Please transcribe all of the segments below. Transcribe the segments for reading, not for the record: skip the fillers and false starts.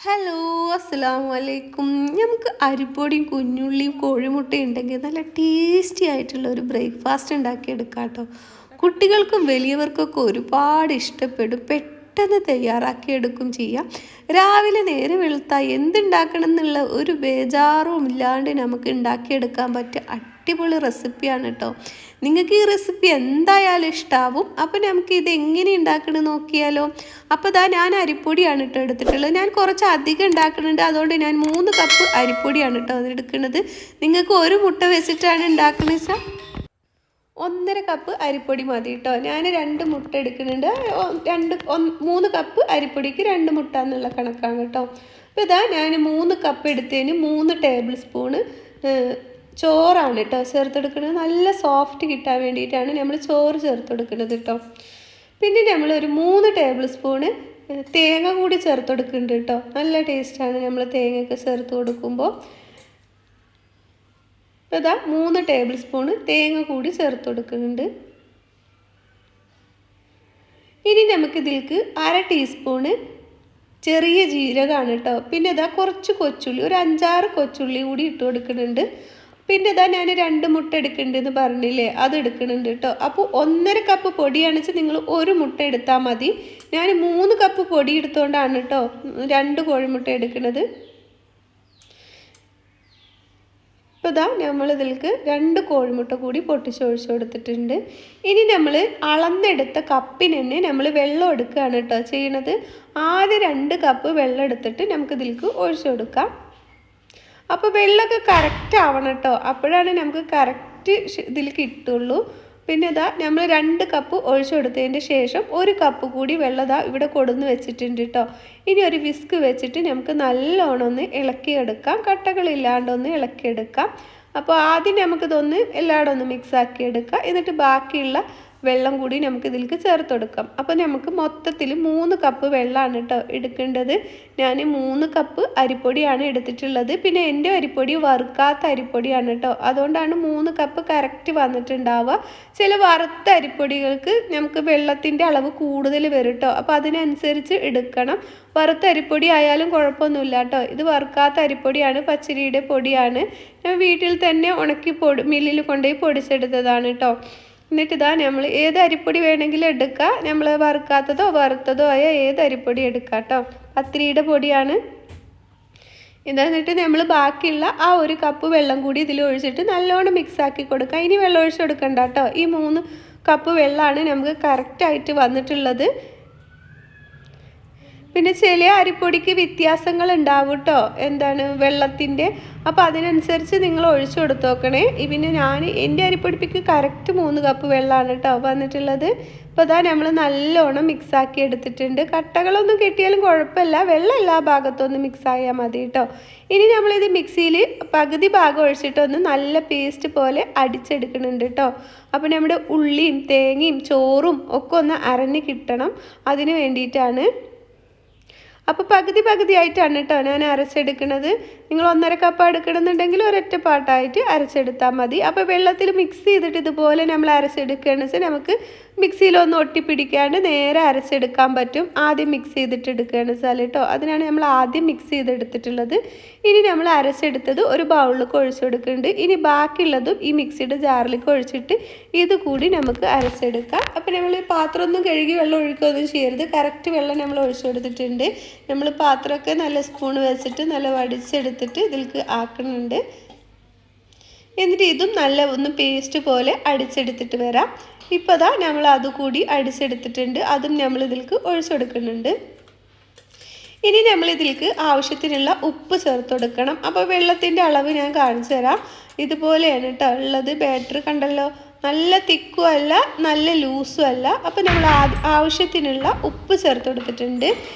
Hello, അസ്സലാമു അലൈക്കും. നമുക്ക് അരിപ്പൊടിയും കുഞ്ഞുള്ളിയും കോഴിമുട്ടയും ഉണ്ടെങ്കിൽ നല്ല ടേസ്റ്റി ആയിട്ടുള്ള ഒരു ബ്രേക്ക്ഫാസ്റ്റ് ഉണ്ടാക്കിയെടുക്കാം കേട്ടോ. കുട്ടികൾക്കും വലിയവർക്കൊക്കെ ഒരുപാട് ഇഷ്ടപ്പെടും, പെട്ടെന്ന് തയ്യാറാക്കിയെടുക്കും ചെയ്യാം. രാവിലെ നേരെ വെളുത്താൽ എന്തുണ്ടാക്കണം എന്നുള്ള ഒരു ബേജാറും ഇല്ലാണ്ട് നമുക്ക് ഉണ്ടാക്കിയെടുക്കാൻ പറ്റിയ അടിപൊളി റെസിപ്പിയാണ് കേട്ടോ. നിങ്ങൾക്ക് ഈ റെസിപ്പി എന്തായാലും ഇഷ്ടാവും. അപ്പോൾ നമുക്ക് ഇത് എങ്ങനെ ഉണ്ടാക്കണം നോക്കിയാലോ. അപ്പോൾ ഇതാ ഞാൻ അരിപ്പൊടിയാണ് കേട്ടോ എടുത്തിട്ടുള്ളത്. ഞാൻ കുറച്ച് അധികം ഉണ്ടാക്കുന്നുണ്ട്, അതുകൊണ്ട് ഞാൻ 3 കപ്പ് അരിപ്പൊടിയാണ് കേട്ടോ അത് എടുക്കുന്നത്. നിങ്ങൾക്ക് ഒരു മുട്ട വെച്ചിട്ടാണ് ഉണ്ടാക്കുന്നത് വെച്ചാൽ 1.5 കപ്പ് അരിപ്പൊടി മതി കേട്ടോ. ഞാൻ 2 മുട്ട എടുക്കുന്നുണ്ട്. 3 കപ്പ് അരിപ്പൊടിക്ക് 2 മുട്ട എന്നുള്ള കണക്കാണ് കേട്ടോ. അപ്പോൾ ഇതാ ഞാൻ 3 കപ്പ് എടുത്തതിന് 3 ടേബിൾ സ്പൂണ് ചോറാണ് കേട്ടോ ചേർത്തെടുക്കുന്നത്. നല്ല സോഫ്റ്റ് കിട്ടാൻ വേണ്ടിയിട്ടാണ് നമ്മൾ ചോറ് ചേർത്തെടുക്കുന്നത് കേട്ടോ. പിന്നെ നമ്മളൊരു 3 ടേബിൾ സ്പൂണ് തേങ്ങ കൂടി ചേർത്തെടുക്കുന്നുണ്ട് കേട്ടോ. നല്ല ടേസ്റ്റാണ് നമ്മൾ തേങ്ങയൊക്കെ ചേർത്ത് കൊടുക്കുമ്പോൾ. ഇതാ 3 ടേബിൾ സ്പൂണ് തേങ്ങ കൂടി ചേർത്ത് കൊടുക്കുന്നുണ്ട്. ഇനി നമുക്കിതിലേക്ക് 1/2 ടീസ്പൂണ് ചെറിയ ജീരകമാണ് കേട്ടോ. പിന്നെ ഇതാ കുറച്ച് കൊച്ചുള്ളി, ഒരു 5-6 കൊച്ചുള്ളി കൂടി ഇട്ട് കൊടുക്കുന്നുണ്ട്. പിന്നെ ഇതാ ഞാൻ 2 മുട്ട എടുക്കുന്നുണ്ടെന്ന് പറഞ്ഞില്ലേ, അത് എടുക്കുന്നുണ്ട് കേട്ടോ. അപ്പോൾ 1.5 കപ്പ് പൊടിയാണെന്ന് വെച്ചാൽ നിങ്ങൾ 1 മുട്ട എടുത്താൽ മതി. ഞാൻ 3 കപ്പ് പൊടി എടുത്തുകൊണ്ടാണ് കേട്ടോ 2 കോഴിമുട്ട എടുക്കുന്നത്. ഇപ്പോൾ ഇതാ നമ്മളിതിലേക്ക് 2 കോഴിമുട്ട കൂടി പൊട്ടിച്ചൊഴിച്ച് കൊടുത്തിട്ടുണ്ട്. ഇനി നമ്മൾ അളന്നെടുത്ത കപ്പിന് തന്നെ നമ്മൾ വെള്ളം എടുക്കുകയാണ് കേട്ടോ ചെയ്യണത്. ആദ്യം 2 കപ്പ് വെള്ളം എടുത്തിട്ട് നമുക്കിതിലേക്ക് ഒഴിച്ചു കൊടുക്കാം. അപ്പോൾ വെള്ളമൊക്കെ കറക്റ്റ് ആവണം കേട്ടോ, അപ്പോഴാണ് നമുക്ക് കറക്റ്റ് ഇതിൽ കിട്ടുള്ളൂ. പിന്നെ ഇതാ നമ്മൾ 2 കപ്പ് ഒഴിച്ചു കൊടുത്തതിൻ്റെ ശേഷം 1 കപ്പ് കൂടി വെള്ളം ഇതാ ഇവിടെ കൊടുന്ന് വെച്ചിട്ടുണ്ട് കേട്ടോ. ഇനി ഒരു വിസ്ക് വെച്ചിട്ട് നമുക്ക് നല്ലോണം ഒന്ന് ഇളക്കിയെടുക്കാം, കട്ടകളില്ലാണ്ടൊന്ന് ഇളക്കിയെടുക്കാം. അപ്പോൾ ആദ്യം നമുക്കിതൊന്ന് എല്ലായിടും ഒന്ന് മിക്സ് ആക്കിയെടുക്കാം. എന്നിട്ട് ബാക്കിയുള്ള വെള്ളം കൂടി നമുക്ക് ഇതിലേക്ക് ചേർത്ത് കൊടുക്കാം. അപ്പോൾ നമുക്ക് മൊത്തത്തിൽ 3 കപ്പ് വെള്ളമാണ് കേട്ടോ എടുക്കേണ്ടത്. ഞാൻ 3 കപ്പ് അരിപ്പൊടിയാണ് എടുത്തിട്ടുള്ളത്. പിന്നെ എൻ്റെ അരിപ്പൊടി വറുക്കാത്ത അരിപ്പൊടിയാണ് കേട്ടോ, അതുകൊണ്ടാണ് 3 കപ്പ് കറക്റ്റ് വന്നിട്ടുണ്ടാവുക. ചില വറുത്ത അരിപ്പൊടികൾക്ക് നമുക്ക് വെള്ളത്തിൻ്റെ അളവ് കൂടുതൽ വരും കേട്ടോ, അപ്പോൾ അതിനനുസരിച്ച് എടുക്കണം. വറുത്ത അരിപ്പൊടി ആയാലും കുഴപ്പമൊന്നുമില്ല കേട്ടോ. ഇത് വറുക്കാത്ത അരിപ്പൊടിയാണ്, പച്ചരിയുടെ പൊടിയാണ്. ഞാൻ വീട്ടിൽ തന്നെ ഉണക്കി മില്ലിൽ കൊണ്ടുപോയി പൊടിച്ചെടുത്തതാണ് കേട്ടോ. എന്നിട്ട് ഇതാ നമ്മൾ ഏത് അരിപ്പൊടി വേണമെങ്കിലും എടുക്കുക. നമ്മൾ വറുക്കാത്തതോ വറുത്തതോ ആയ ഏത് അരിപ്പൊടി എടുക്കുക കേട്ടോ. പത്തിരിയുടെ പൊടിയാണ്. എന്നിട്ട് നമ്മൾ ബാക്കിയുള്ള ആ 1 കപ്പ് വെള്ളം കൂടി ഇതിൽ ഒഴിച്ചിട്ട് നല്ലോണം മിക്സ് ആക്കി കൊടുക്കുക. ഇനി വെള്ളം ഒഴിച്ച് കൊടുക്കണ്ട കേട്ടോ. ഈ 3 കപ്പ് വെള്ളമാണ് നമുക്ക് കറക്റ്റായിട്ട് വന്നിട്ടുള്ളത്. പിന്നെ ചില അരിപ്പൊടിക്ക് വ്യത്യാസങ്ങൾ ഉണ്ടാവും കേട്ടോ, എന്താണ് വെള്ളത്തിൻ്റെ. അപ്പോൾ അതിനനുസരിച്ച് നിങ്ങൾ ഒഴിച്ചു കൊടുത്ത് നോക്കണേ. പിന്നെ എൻ്റെ അരിപ്പൊടിക്ക് കറക്റ്റ് 3 കപ്പ് വെള്ളമാണ് കേട്ടോ വന്നിട്ടുള്ളത്. അപ്പോൾ അതാ നമ്മൾ നല്ലോണം മിക്സാക്കി എടുത്തിട്ടുണ്ട്. കട്ടകളൊന്നും കിട്ടിയാലും കുഴപ്പമില്ല, വെള്ളം എല്ലാ ഭാഗത്തൊന്നും മിക്സ് ആയാൽ മതി കേട്ടോ. ഇനി നമ്മളിത് മിക്സിയിൽ പകുതി ഭാഗം ഒഴിച്ചിട്ടൊന്ന് നല്ല പേസ്റ്റ് പോലെ അടിച്ചെടുക്കുന്നുണ്ട് കേട്ടോ. അപ്പോൾ നമ്മുടെ ഉള്ളിയും തേങ്ങയും ചോറും ഒക്കെ ഒന്ന് അരഞ്ഞ് കിട്ടണം, അതിന് വേണ്ടിയിട്ടാണ്. അപ്പോൾ പകുതി ആയിട്ടാണ് കേട്ടോ ഞാൻ അരച്ചെടുക്കുന്നത്. നിങ്ങൾ 1.5 കപ്പ് എടുക്കണമെന്നുണ്ടെങ്കിൽ ഒരൊറ്റ പാട്ടായിട്ട് അരച്ചെടുത്താൽ മതി. അപ്പോൾ വെള്ളത്തിൽ മിക്സ് ചെയ്തിട്ട് ഇതുപോലെ നമ്മൾ അരച്ചെടുക്കുകയാണെന്ന് വെച്ചാൽ നമുക്ക് മിക്സിയിലൊന്നും ഒട്ടിപ്പിടിക്കാണ്ട് നേരെ അരച്ചെടുക്കാൻ പറ്റും. ആദ്യം മിക്സ് ചെയ്തിട്ട് എടുക്കുകയാണെന്ന് വെച്ചാൽ കേട്ടോ, അതിനാണ് നമ്മൾ ആദ്യം മിക്സ് ചെയ്തെടുത്തിട്ടുള്ളത്. ഇനി നമ്മൾ അരച്ചെടുത്തത് ഒരു ബൗളിലേക്ക് ഒഴിച്ചു കൊടുക്കുന്നുണ്ട്. ഇനി ബാക്കിയുള്ളതും ഈ മിക്സിയുടെ ജാറിലേക്ക് ഒഴിച്ചിട്ട് ഇത് കൂടി നമുക്ക് അരച്ചെടുക്കാം. അപ്പോൾ നമ്മൾ പാത്രമൊന്നും കഴുകി വെള്ളം ഒഴിക്കുകയൊന്നും ചെയ്യരുത്, കറക്റ്റ് വെള്ളം നമ്മൾ ഒഴിച്ചു കൊടുത്തിട്ടുണ്ട്. നമ്മൾ പാത്രമൊക്കെ നല്ല സ്പൂൺ വെച്ചിട്ട് നല്ല വടിച്ചെടുത്തിട്ട് ഇതിലേക്ക് ആക്കുന്നുണ്ട്. എന്നിട്ട് ഇതും നല്ല ഒന്ന് പേസ്റ്റ് പോലെ അടിച്ചെടുത്തിട്ട് വരാം. ഇപ്പോൾ അതാ നമ്മൾ അതുകൂടി അടിച്ചെടുത്തിട്ടുണ്ട്, അതും നമ്മൾ ഇതിലേക്ക് ഒഴിച്ചു കൊടുക്കുന്നുണ്ട്. ഇനി നമ്മൾ ഇതിലേക്ക് ആവശ്യത്തിനുള്ള ഉപ്പ് ചേർത്ത് കൊടുക്കണം. അപ്പോൾ വെള്ളത്തിൻ്റെ അളവ് ഞാൻ കാണിച്ചു തരാം. ഇതുപോലെയാണ് കേട്ടോ ഉള്ളത്. ബാറ്റർ കണ്ടല്ലോ, നല്ല തിക്കും അല്ല നല്ല ലൂസും അല്ല. അപ്പോൾ നമ്മൾ ആവശ്യത്തിനുള്ള ഉപ്പ് ചേർത്ത് കൊടുത്തിട്ടുണ്ട്.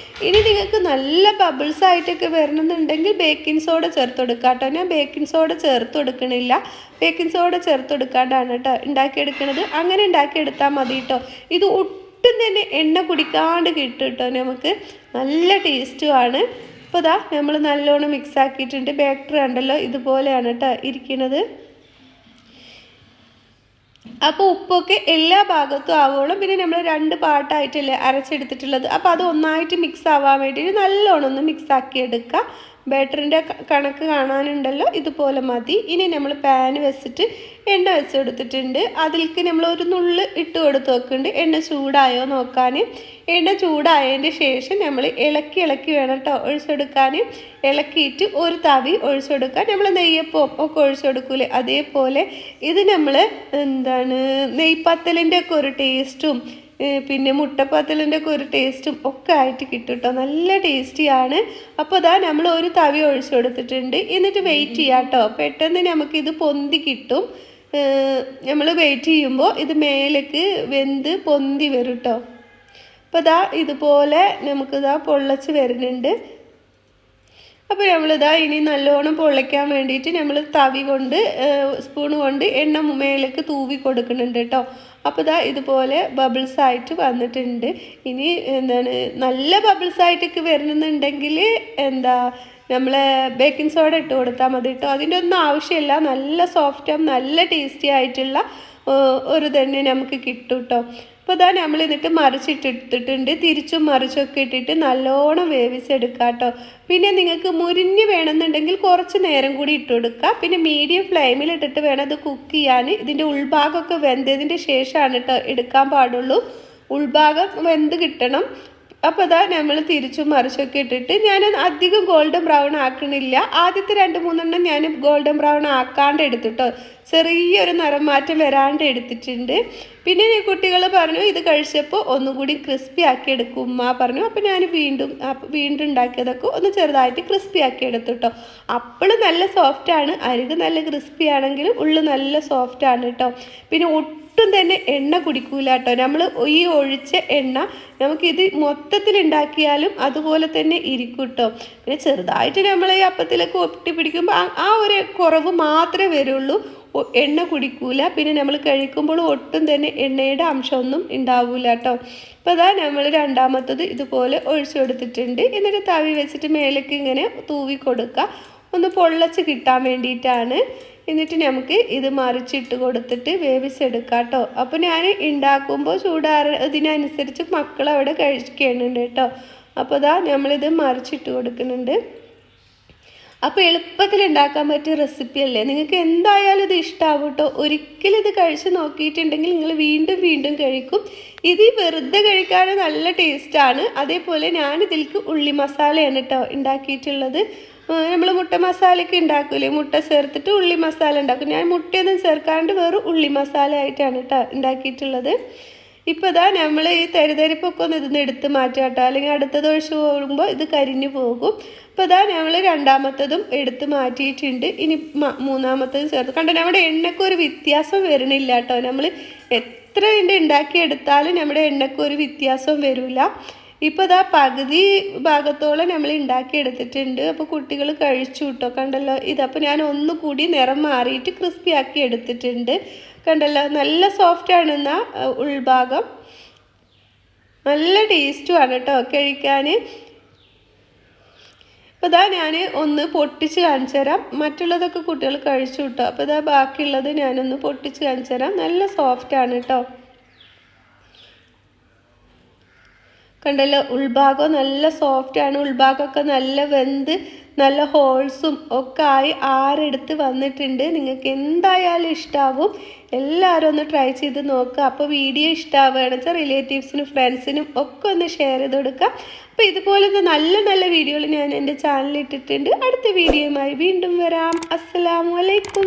ഇനി നിങ്ങൾക്ക് നല്ല ബബിൾസ് ആയിട്ടൊക്കെ വരണമെന്നുണ്ടെങ്കിൽ ബേക്കിംഗ് സോഡ ചേർത്ത് കൊടുക്കുക കേട്ടോ. ഞാൻ ബേക്കിംഗ് സോഡ ചേർത്ത് കൊടുക്കണില്ല, ബേക്കിംഗ് സോഡ ചേർത്ത് കൊടുക്കാണ്ടാണ് കേട്ടോ ഉണ്ടാക്കിയെടുക്കുന്നത്. അങ്ങനെ ഉണ്ടാക്കിയെടുത്താൽ മതി കേട്ടോ. ഇത് ഒട്ടും തന്നെ എണ്ണ കുടിക്കാണ്ട് കിട്ടും കേട്ടോ, നമുക്ക് നല്ല ടേസ്റ്റുമാണ്. അപ്പോൾ ഇതാ നമ്മൾ നല്ലോണം മിക്സ് ആക്കിയിട്ടുണ്ട്. ബാറ്റർ കണ്ടല്ലോ, ഇതുപോലെയാണ് കേട്ടോ ഇരിക്കുന്നത്. അപ്പോൾ ഉപ്പൊക്കെ എല്ലാ ഭാഗത്തും ആവോളം. പിന്നെ നമ്മൾ 2 പാർട്ടായിട്ടല്ലേ അരച്ചെടുത്തിട്ടുള്ളത്. അപ്പോൾ അത് ഒന്നായിട്ട് മിക്സ് ആവാൻ വേണ്ടിയിട്ട് നല്ലോണം ഒന്ന് മിക്സ് ആക്കി എടുക്കുക. ബാറ്ററിൻ്റെ കണക്ക് കാണാനുണ്ടല്ലോ, ഇതുപോലെ മതി. ഇനി നമ്മൾ പാൻ വെച്ചിട്ട് എണ്ണ വെച്ച് കൊടുത്തിട്ടുണ്ട്. അതിലേക്ക് നമ്മൾ ഒരു നുള്ള് ഇട്ട് കൊടുത്ത് നോക്കുന്നുണ്ട് എണ്ണ ചൂടായോ നോക്കാൻ. എണ്ണ ചൂടായതിൻ്റെ ശേഷം നമ്മൾ ഇളക്കി വേണം കേട്ടോ ഒഴിച്ചെടുക്കാൻ. ഇളക്കിയിട്ട് ഒരു തവി ഒഴിച്ചെടുക്കുക. നമ്മൾ നെയ്യപ്പം ഒക്കെ ഒഴിച്ചെടുക്കൂലേ, അതേപോലെ ഇത് നമ്മൾ നെയ്പത്തലിൻ്റെ ഒക്കെ ഒരു ടേസ്റ്റും പിന്നെ മുട്ടപ്പത്തലിൻ്റെ ഒക്കെ ഒരു ടേസ്റ്റും ഒക്കെ ആയിട്ട് കിട്ടും കേട്ടോ. നല്ല ടേസ്റ്റിയാണ്. അപ്പോൾ അതാ നമ്മൾ ഒരു തവി ഒഴിച്ചു കൊടുത്തിട്ടുണ്ട്. എന്നിട്ട് വെയിറ്റ് ചെയ്യാം കേട്ടോ. പെട്ടെന്ന് നമുക്കിത് പൊന്തി കിട്ടും. നമ്മൾ വെയിറ്റ് ചെയ്യുമ്പോൾ ഇത് മേലേക്ക് വെന്ത് പൊന്തി വരും കേട്ടോ. അപ്പോൾ ഇതാ ഇതുപോലെ നമുക്കിതാ പൊള്ളച്ച് വരുന്നുണ്ട്. അപ്പോൾ നമ്മളിതാ ഇനി നല്ലോണം പൊള്ളിക്കാൻ വേണ്ടിയിട്ട് നമ്മൾ തവി കൊണ്ട് സ്പൂൺ കൊണ്ട് എണ്ണ മേലേക്ക് തൂവി കൊടുക്കുന്നുണ്ട് കേട്ടോ. അപ്പോൾ ഇതാ ഇതുപോലെ ബബിൾസ് ആയിട്ട് വന്നിട്ടുണ്ട്. ഇനി നല്ല ബബിൾസ് ആയിട്ടൊക്കെ വരുന്നുണ്ടെങ്കിൽ നമ്മൾ ബേക്കിംഗ് സോഡ ഇട്ട് കൊടുത്താൽ മതി കേട്ടോ. അതിൻ്റെ ഒന്നും ആവശ്യമില്ല. നല്ല സോഫ്റ്റും നല്ല ടേസ്റ്റി ആയിട്ടുള്ള ഒരു തന്നെ നമുക്ക് കിട്ടും കേട്ടോ. അപ്പോൾ ഇതാ നമ്മൾ എന്നിട്ട് മറിച്ചിട്ടെടുത്തിട്ടുണ്ട്. തിരിച്ചും മറിച്ചൊക്കെ ഇട്ടിട്ട് നല്ലോണം വേവിച്ചെടുക്കുക കേട്ടോ. പിന്നെ നിങ്ങൾക്ക് മുരിഞ്ഞ് വേണമെന്നുണ്ടെങ്കിൽ കുറച്ച് നേരം കൂടി ഇട്ട് കൊടുക്കുക. പിന്നെ മീഡിയം ഫ്ലെയിമിൽ ഇട്ടിട്ട് വേണം അത് കുക്ക് ചെയ്യാൻ. ഇതിൻ്റെ ഉൾഭാഗമൊക്കെ വെന്തതിൻ്റെ ശേഷമാണ് കേട്ടോ എടുക്കാൻ പാടുള്ളൂ. ഉൾഭാഗം വെന്ത് കിട്ടണം. അപ്പോൾ അതാ നമ്മൾ തിരിച്ചും മറിച്ചൊക്കെ ഇട്ടിട്ട് ഞാൻ അധികം ഗോൾഡൻ ബ്രൗൺ ആക്കണില്ല. ആദ്യത്തെ 2-3 ഞാൻ ഗോൾഡൻ ബ്രൗൺ ആക്കാണ്ട് എടുത്തിട്ടോ. ചെറിയൊരു നിറം മാറ്റം വരാണ്ട് എടുത്തിട്ടുണ്ട്. പിന്നെ കുട്ടികൾ പറഞ്ഞു ഇത് കഴിച്ചപ്പോൾ ഒന്നുകൂടി ക്രിസ്പി ആക്കി എടുക്കും ഉമ്മ പറഞ്ഞു. അപ്പോൾ ഞാൻ വീണ്ടും ഉണ്ടാക്കിയതൊക്കെ ഒന്ന് ചെറുതായിട്ട് ക്രിസ്പി ആക്കി എടുത്തു കേട്ടോ. അപ്പോൾ നല്ല സോഫ്റ്റാണ്. അരിക് നല്ല ക്രിസ്പി ആണെങ്കിലും ഉള്ളു നല്ല സോഫ്റ്റാണ് കേട്ടോ. പിന്നെ ഒട്ടും തന്നെ എണ്ണ കുടിക്കൂല കേട്ടോ. നമ്മൾ ഈ ഒഴിച്ച എണ്ണ നമുക്കിത് മൊത്തത്തിൽ ഉണ്ടാക്കിയാലും അതുപോലെ തന്നെ ഇരിക്കും കേട്ടോ. പിന്നെ ചെറുതായിട്ട് നമ്മൾ ഈ അപ്പത്തിലൊക്കെ ഒട്ടി പിടിക്കുമ്പോൾ ആ ഒരു കുറവ് മാത്രമേ വരുള്ളൂ. എണ്ണ കുടിക്കൂല. പിന്നെ നമ്മൾ കഴിക്കുമ്പോൾ ഒട്ടും തന്നെ എണ്ണയുടെ അംശമൊന്നും ഉണ്ടാവില്ല കേട്ടോ. അപ്പോൾ അതാ നമ്മൾ രണ്ടാമത്തത് ഇതുപോലെ ഒഴിച്ചു കൊടുത്തിട്ടുണ്ട്. എന്നിട്ട് തവി വെച്ചിട്ട് മേലേക്ക് ഇങ്ങനെ തൂവി കൊടുക്കുക. ഒന്ന് പൊള്ളച്ച് കിട്ടാൻ വേണ്ടിയിട്ടാണ്. എന്നിട്ട് നമുക്ക് ഇത് മറിച്ചിട്ട് കൊടുത്തിട്ട് വേവിച്ചെടുക്കാം കേട്ടോ. അപ്പോൾ ഞാൻ ഉണ്ടാക്കുമ്പോൾ ഇതിനനുസരിച്ച് മക്കൾ അവിടെ കഴിക്കുന്നുണ്ട് കേട്ടോ. അപ്പോൾ ഇതാ നമ്മളിത് മറിച്ചിട്ട് കൊടുക്കുന്നുണ്ട്. അപ്പോൾ എളുപ്പത്തിൽ ഉണ്ടാക്കാൻ പറ്റിയ റെസിപ്പി അല്ലേ. നിങ്ങൾക്ക് എന്തായാലും ഇത് ഇഷ്ടമാവും കേട്ടോ. ഒരിക്കലും ഇത് കഴിച്ച് നോക്കിയിട്ടുണ്ടെങ്കിൽ നിങ്ങൾ വീണ്ടും കഴിക്കും. ഇത് വെറുതെ കഴിക്കാൻ നല്ല ടേസ്റ്റാണ്. അതേപോലെ ഞാനിതിലേക്ക് ഉള്ളി മസാലയാണ് കേട്ടോ ഉണ്ടാക്കിയിട്ടുള്ളത്. നമ്മൾ മുട്ട മസാലയൊക്കെ ഉണ്ടാക്കൂലേ, മുട്ട ചേർത്തിട്ട് ഉള്ളി മസാല ഉണ്ടാക്കും. ഞാൻ മുട്ടയൊന്നും ചേർക്കാണ്ട് വെറും ഉള്ളി മസാല ആയിട്ടാണ് കേട്ടോ ഉണ്ടാക്കിയിട്ടുള്ളത്. ഇപ്പോൾ ഇതാ നമ്മൾ ഈ തരിതരിപ്പൊക്കെ ഒന്ന് ഇതിന്ന് എടുത്ത് മാറ്റാം കേട്ടോ. അല്ലെങ്കിൽ അടുത്തത് ഒഴിച്ച് പോകുമ്പോൾ ഇത് കരിഞ്ഞു പോകും. അപ്പോൾ ഇതാ നമ്മൾ രണ്ടാമത്തതും എടുത്ത് മാറ്റിയിട്ടുണ്ട്. ഇനി മൂന്നാമത്തതും ചേർത്ത് കണ്ടോ. നമ്മുടെ എണ്ണയ്ക്ക് ഒരു വ്യത്യാസം വരണില്ല കേട്ടോ. നമ്മൾ എത്ര ഉണ്ടാക്കിയെടുത്താലും നമ്മുടെ എണ്ണയ്ക്ക് ഒരു വ്യത്യാസവും വരില്ല. ഇപ്പോൾ ഇതാ പകുതി ഭാഗത്തോളം നമ്മൾ ഉണ്ടാക്കിയെടുത്തിട്ടുണ്ട്. അപ്പോൾ കുട്ടികൾ കഴിച്ചു കേട്ടോ. കണ്ടല്ലോ ഇതപ്പോൾ ഞാൻ ഒന്നുകൂടി നിറം മാറിയിട്ട് ക്രിസ്പി ആക്കി എടുത്തിട്ടുണ്ട്. കണ്ടല്ലോ നല്ല സോഫ്റ്റാണ്. എന്നാൽ ഉൾഭാഗം നല്ല ടേസ്റ്റുമാണ് കേട്ടോ കഴിക്കാൻ. അപ്പോൾ ഇതാ ഞാൻ ഒന്ന് പൊട്ടിച്ച് കാണിച്ചു തരാം. മറ്റുള്ളതൊക്കെ കുട്ടികൾ കഴിച്ചു കേട്ടോ. അപ്പോൾ ഇതാ ബാക്കിയുള്ളത് ഞാനൊന്ന് പൊട്ടിച്ച് കാണിച്ചു തരാം. നല്ല സോഫ്റ്റാണ് കേട്ടോ. കണ്ടല്ലോ ഉൾഭാഗം നല്ല സോഫ്റ്റാണ്. ഉൾഭാഗമൊക്കെ നല്ല വെന്ത് നല്ല ഹോൾസും ഒക്കെ ആയി ആരെടുത്ത് വന്നിട്ടുണ്ട്. നിങ്ങൾക്ക് എന്തായാലും ഇഷ്ടമാവും. എല്ലാവരും ഒന്ന് ട്രൈ ചെയ്ത് നോക്കുക. അപ്പോൾ വീഡിയോ ഇഷ്ടമാവുകയാണെന്ന് വെച്ചാൽ റിലേറ്റീവ്സിനും ഫ്രണ്ട്സിനും ഒക്കെ ഒന്ന് ഷെയർ ചെയ്ത് കൊടുക്കുക. അപ്പോൾ ഇതുപോലത്തെ നല്ല വീഡിയോകൾ ഞാൻ എൻ്റെ ചാനലിൽ ഇട്ടിട്ടുണ്ട്. അടുത്ത വീഡിയോയുമായി വീണ്ടും വരാം. അസ്സലാമു അലൈക്കും.